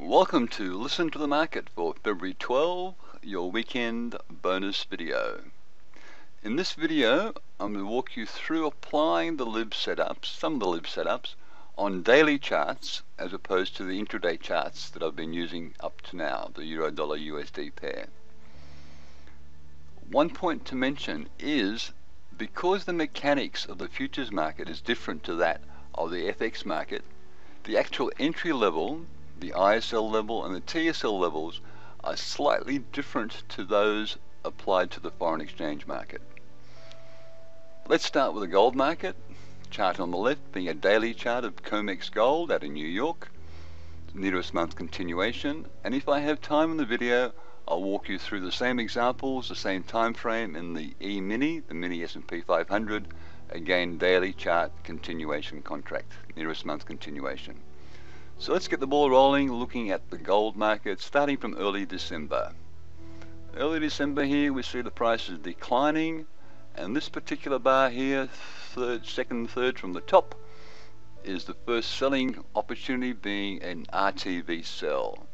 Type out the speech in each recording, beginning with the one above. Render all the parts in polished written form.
Welcome to Listen to the Market for February 12, your weekend bonus video. In this video, I'm going to walk you through applying the L.I.V.E.T setups, some of the L.I.V.E.T setups, on daily charts as opposed to the intraday charts that I've been using up to now, the Euro-Dollar USD pair. One point to mention is, because the mechanics of the futures market is different to that of the FX market, the actual entry level, the ISL level and the TSL levels are slightly different to those applied to the foreign exchange market. Let's start with the gold market. Chart on the left being a daily chart of Comex Gold out of New York, nearest month continuation, and if I have time in the video I'll walk you through the same examples, the same time frame in the E-mini, the mini S&P 500, again daily chart continuation contract, nearest month continuation. So let's get the ball rolling looking at the gold market starting from early December. Early December here we see the prices declining, and this particular bar here, second, third from the top, is the first selling opportunity being an RTV sell.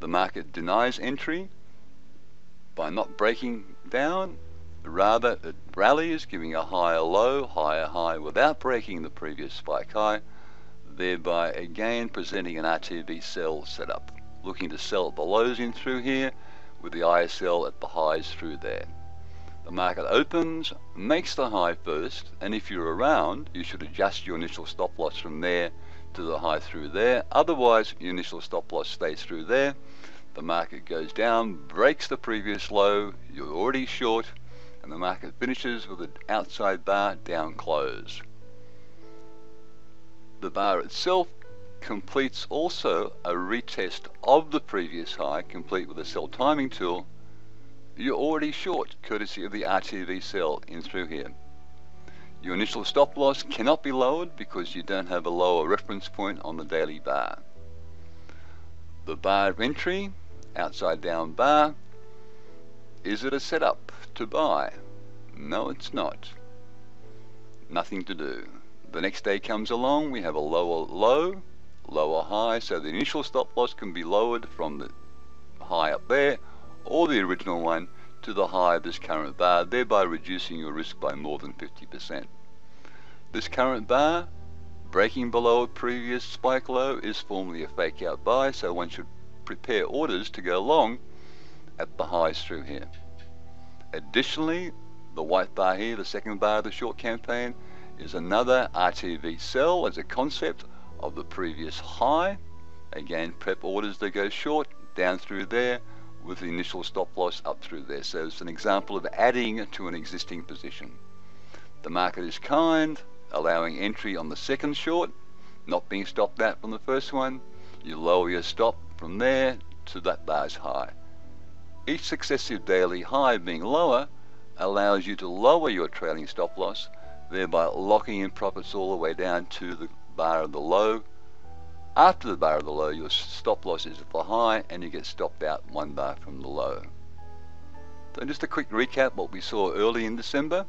The market denies entry by not breaking down, rather it rallies, giving a higher low, higher high without breaking the previous spike high, thereby again presenting an RTV sell setup, looking to sell at the lows in through here with the ISL at the highs through there. The market opens, makes the high first, and if you're around you should adjust your initial stop loss from there to the high through there. Otherwise your initial stop loss stays through there. The market goes down, breaks the previous low, you're already short, and the market finishes with an outside bar down close. The bar itself completes also a retest of the previous high, complete with a sell timing tool. You're already short, courtesy of the RTV sell in through here. Your initial stop loss cannot be lowered because you don't have a lower reference point on the daily bar. The bar of entry, outside down bar, is it a setup to buy? No, it's not. Nothing to do. The next day comes along, we have a lower low, lower high, so the initial stop loss can be lowered from the high up there or the original one to the high of this current bar, thereby reducing your risk by more than 50%. This current bar, breaking below a previous spike low, is formally a fake out buy, so one should prepare orders to go long at the highs through here. Additionally, the white bar here, the second bar of the short campaign, is another RTV sell as a concept of the previous high. Again, prep orders that go short down through there with the initial stop loss up through there. So it's an example of adding to an existing position. The market is kind, allowing entry on the second short, not being stopped out from the first one. You lower your stop from there to that bar's high. Each successive daily high being lower allows you to lower your trailing stop loss, thereby locking in profits all the way down to the bar of the low. After the bar of the low, your stop loss is at the high and you get stopped out one bar from the low. So just a quick recap, what we saw early in December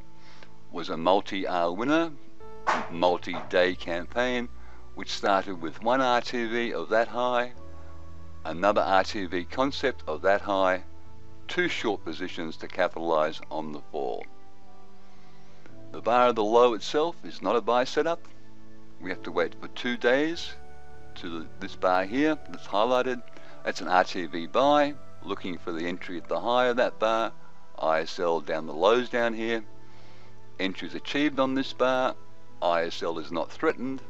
was a multi-hour winner, multi-day campaign, which started with one RTV of that high, another RTV concept of that high, two short positions to capitalize on the fall. The bar of the low itself is not a buy setup. We have to wait for 2 days to this bar here that's highlighted. That's an RTV buy, looking for the entry at the high of that bar, ISL down the lows down here. Entry is achieved on this bar, ISL is not threatened,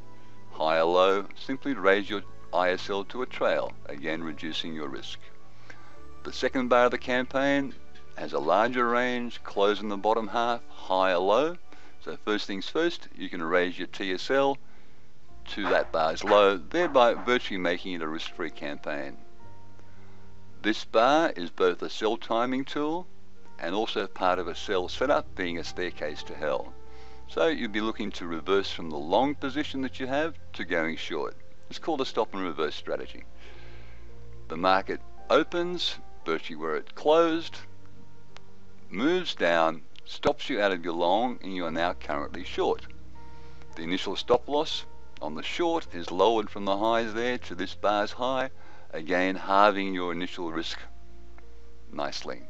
high or low, simply raise your ISL to a trail, again reducing your risk. The second bar of the campaign has a larger range, close in the bottom half, high or low. So first things first, you can raise your TSL to that bar's low, thereby virtually making it a risk-free campaign. This bar is both a sell timing tool and also part of a sell setup, being a staircase to hell. So you'd be looking to reverse from the long position that you have to going short. It's called a stop and reverse strategy. The market opens virtually where it closed, moves down, stops you out of your long, and you are now currently short. The initial stop loss on the short is lowered from the highs there to this bar's high, again halving your initial risk nicely.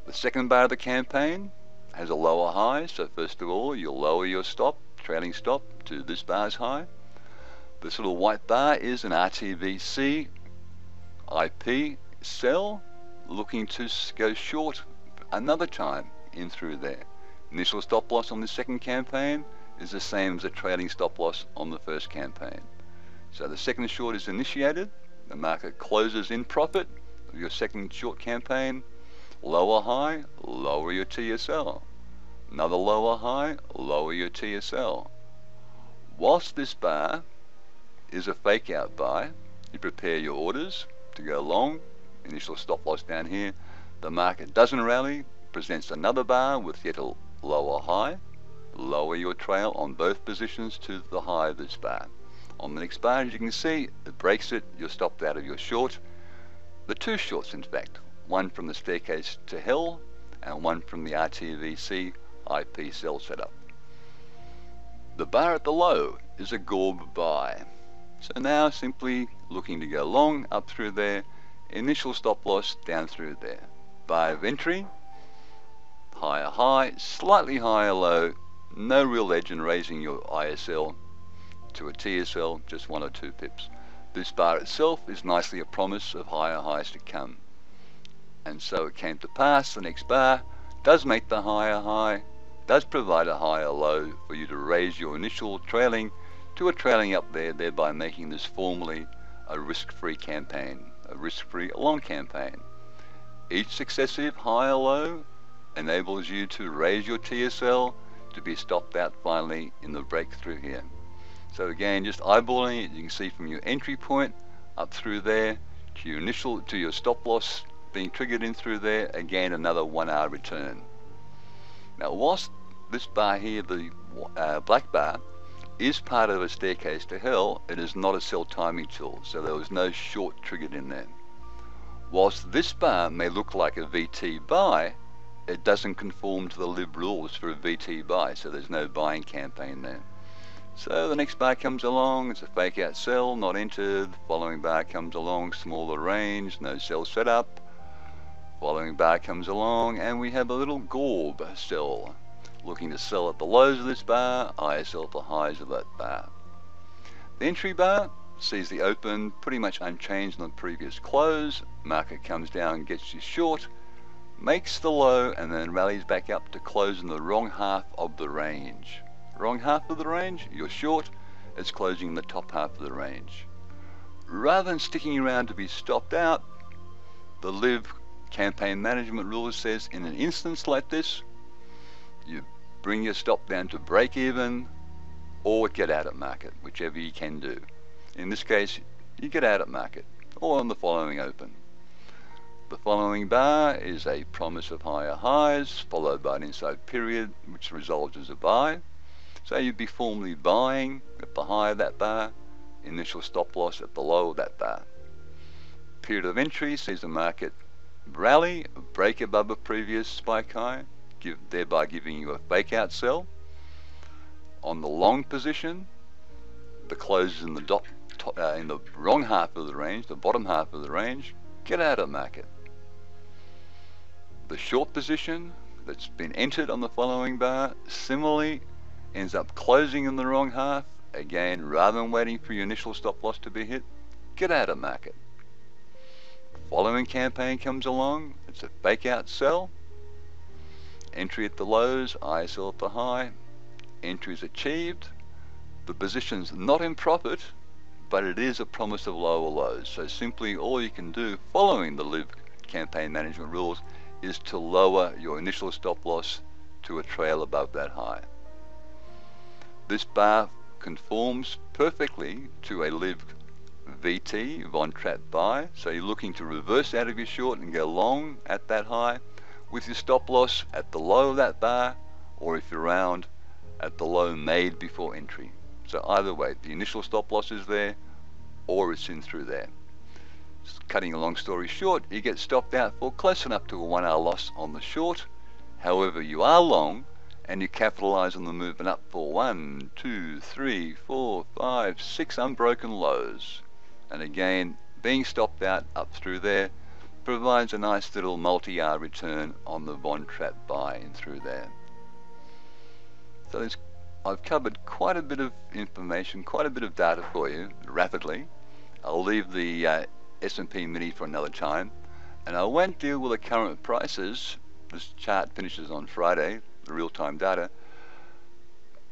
The second bar of the campaign has a lower high, so first of all you'll lower your stop, trailing stop, to this bar's high. This little white bar is an RTVC IP sell looking to go short another time in through there. Initial stop loss on the second campaign is the same as a trailing stop loss on the first campaign. So the second short is initiated, the market closes in profit of your second short campaign, lower high, lower your TSL. Another lower high, lower your TSL. Whilst this bar is a fake out buy, you prepare your orders to go long, initial stop loss down here. The market doesn't rally, presents another bar with yet a lower high, lower your trail on both positions to the high of this bar. On the next bar, as you can see, it breaks it, you're stopped out of your short. The two shorts in fact, one from the staircase to hell and one from the RTVC IP sell setup. The bar at the low is a Gorb buy. So now simply looking to go long up through there, initial stop loss down through there. Bar of entry, higher high, slightly higher low, no real edge in raising your ISL to a TSL, just 1 or 2 pips. This bar itself is nicely a promise of higher highs to come. And so it came to pass, the next bar does make the higher high, does provide a higher low for you to raise your initial trailing to a trailing up there, thereby making this formally a risk-free campaign, a risk-free long campaign. Each successive higher low enables you to raise your TSL to be stopped out finally in the breakthrough here. So again, just eyeballing it, you can see from your entry point up through there to your initial, to your stop loss being triggered in through there, again another 1 hour return. Now whilst this bar here, the black bar, is part of a staircase to hell, it is not a sell timing tool, so there was no short triggered in there. Whilst this bar may look like a VT buy, it doesn't conform to the L.I.V.E.T.M rules for a VT buy, so there's no buying campaign there. So the next bar comes along, it's a fake out sell, not entered. Following bar comes along, smaller range, no sell setup. Following bar comes along, and we have a little Gorb sell, looking to sell at the lows of this bar, ISL at the highs of that bar. The entry bar sees the open pretty much unchanged on the previous close. Market comes down, gets you short, makes the low, and then rallies back up to close in the wrong half of the range. Wrong half of the range, you're short, it's closing in the top half of the range. Rather than sticking around to be stopped out, the L.I.V.E.T.M campaign management rule says in an instance like this, you bring your stop down to break even or get out at market, whichever you can do. In this case, you get out at market or on the following open. The following bar is a promise of higher highs followed by an inside period which resolves as a buy. So you'd be formally buying at the high of that bar, initial stop loss at the low of that bar. Period of entry sees the market rally, break above a previous spike high, thereby giving you a fake out sell. On the long position, the close is in the wrong half of the range, the bottom half of the range, get out of market. The short position that's been entered on the following bar similarly ends up closing in the wrong half. Again, rather than waiting for your initial stop loss to be hit, get out of market. Following campaign comes along, it's a fake out sell. Entry at the lows, ISL at the high. Entry is achieved. The position's not in profit, but it is a promise of lower lows. So simply all you can do following the L.I.V.E.T campaign management rules is to lower your initial stop loss to a trail above that high. This bar conforms perfectly to a L.I.V.E.T VT, Von Trapp buy, so you're looking to reverse out of your short and go long at that high with your stop loss at the low of that bar, or if you're round, at the low made before entry. So either way, the initial stop loss is there or it's in through there. Just cutting a long story short, you get stopped out for close enough to a 1 hour loss on the short. However, you are long and you capitalize on the movement up for 1, 2, 3, 4, 5, 6 unbroken lows. And again, being stopped out up through there provides a nice little multi-hour return on the Von Trapp buy in through there. So I've covered quite a bit of information, quite a bit of data for you rapidly. I'll leave the S&P Mini for another time, and I won't deal with the current prices. This chart finishes on Friday, the real-time data,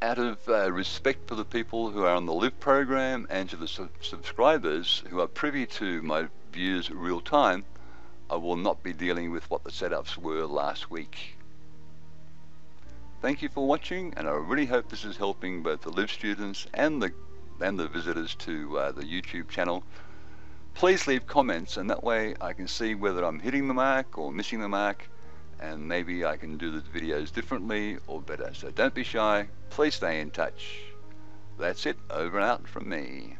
out of respect for the people who are on the L.I.V.E.T program and to the subscribers who are privy to my views real time. I will not be dealing with what the setups were last week. Thank you for watching, and I really hope this is helping both the L.I.V.E. students and the visitors to the YouTube channel. Please leave comments, and that way I can see whether I'm hitting the mark or missing the mark, and maybe I can do the videos differently or better. So don't be shy, please stay in touch. That's it, over and out from me.